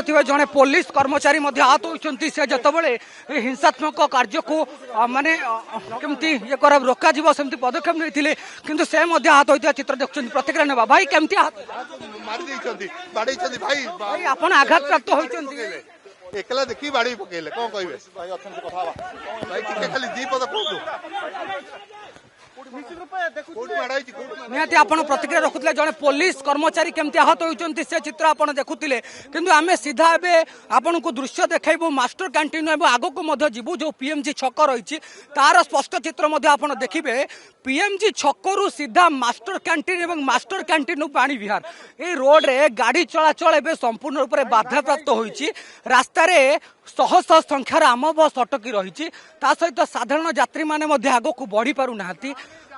देखिपे जड़े पुलिस कर्मचारी आहत होती से जितेबाला हिंसात्मक कार्य को माने केमती ये कर रोक सेमती पदक्षेप नहीं किंतु से आहत होता चित्र देखुं प्रतिक्रिया नेबा भाई केमती आहत भाई आप आघात प्राप्त होती एकला देखी बाड़ी पकेले कौन कहबे भाई टिके खाली दी पद कहू निहाती आपण प्रतिक्रिया रखुले जड़े पुलिस कर्मचारी केमती आहत होती से चित्र आप देखुले किंतु आम सीधा ए आपन को दृश्य देखू मास्टर कैंटीन आग को जीवु जो पीएमजी छक रही तार स्पष्ट चित्र आप देखिए पीएमजी छकरू सीधा मास्टर कैंटीन और मास्टर कैंटीन पाणी विहार ये रोड रे गाड़ी चलाचल ए संपूर्ण रूप से बाधा प्राप्त होती रास्तार शह शह संख्यार आम बस अटकी रही सहित साधारण यात्री मैंने आग को बढ़ी पार ना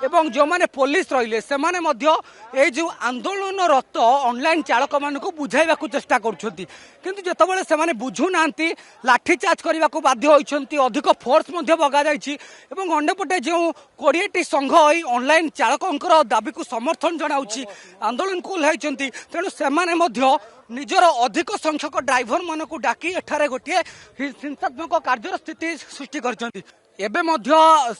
एवं जो माने पुलिस रहिले से माने मध्य जो आंदोलन रत ऑनलाइन चालक मान को बुझाइबा को चेष्टा करुछंती किंतु जेतबेले से माने बुझु नांती लाठीचार्ज करने को बाध्य होइछंती अधिक फोर्स मध्य बगा जाइछि एवं अंडपटे जो 20 टी संघ ऑनलाइन चालकंकर दाबी को समर्थन जनाउछि आंदोलन को ओह्लाइछंती तेणु से माने मध्य निजर अधिक संख्यक ड्राइवर मान को डाकी एठारे गोटे हिंसात्मक कार्यर स्थिति सृष्टि करछंती एबे मध्य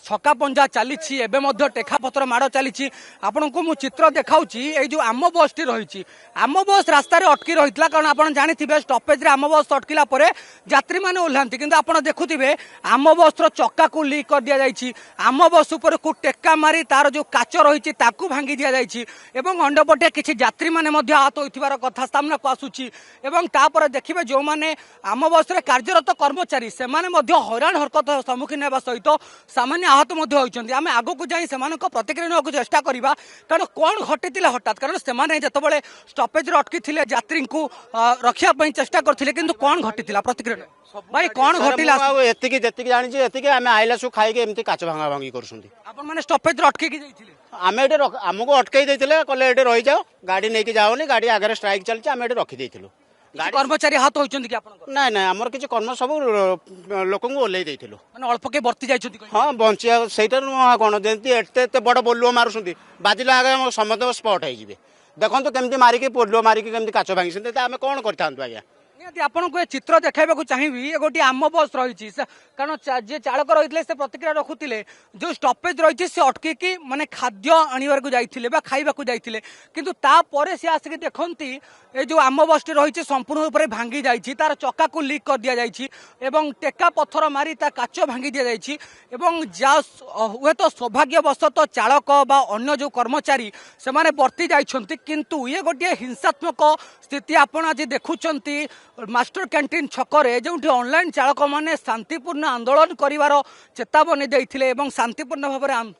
छका पंजा चली टेखा पथर माड़ चली आपन को मु चित्र देखाऊची ए जो आम बस टी रही आम बस रास्तार अटकी रही कारण आप जानी स्टपेज रे आम बस अटकिला परे यात्री मैंने ओह्लांती किंतु आप देखुवे आम बस चक्का को लीक कर दि जाइए आम बस उपर को टेक्का मारी तार जो काच रही भांगी दि जाइए अंडपटे किसी यात्री मैंने आहत होइथिबार कथा सामना को आसुची देखिए जो मैंने आम बस रे कार्यरत कर्मचारी से हैरान हरकत सम्मुखीन होगा सहित सामान्य आहत होती आम आग को जाई से प्रतिक्रिया नेबाकू चेष्टा करवा कारण कौन घटी हठात कारण से जितेबाला स्टपेज अटकी थे यात्री को रखापी चेष्टा करते कि कौन घटी प्रतिक्रिया भाई कौन घटिला एतिकी जानी आम आइला सु खाई एमती काच भांगा भांगी कर स्टपेज अटकी आम ये आमको अटकई देते कहले ये रही जाओ गाड़ी नहीं जाओनी गाड़ी आगे स्ट्राइक चलती आम ये रखीदेलु कर्मचारी हाथ होती ना ना आमर किसी कर्म सब लोक ओल्लई अल्प के बर्ती जाइए हाँ बंचिया सहीटा नुह कौन जमी एत बड़ बोलुओ मारुंट बाजिला आगे समस्त स्पट हो देखो केमती मारिकी पोलिओ मारिकी केमती काच भांगी आम कौन करता आज्ञा निहाती आपको ये चित्र देखा चाहिए गोटे आम बस रही कारण जे चालक रही से प्रतिक्रिया रखुले जो स्टपेज रही से अटकी माने खाद्य आने को जाइए खाइबा जाइए किंतु तापर सी आसिक देखती ये जो आम बस टी रही संपूर्ण रूप से भांगी जाइए तार चक्का को लीक कर दि जाइए टेका पत्थर मारी ता काच भांगी दि जाइए हुए तो सौभाग्यवशत चालक बा अन्य जो कर्मचारी से माने बर्ती जाइछंती किंतु ये गोटे हिंसात्मक स्थिति आपण आज देखुंत मास्टर कैंटीन छकरे जो ऑनलाइन चालक माने शांतिपूर्ण आंदोलन करिवार चेतावनी देइथिले एवं शांतिपूर्ण भाव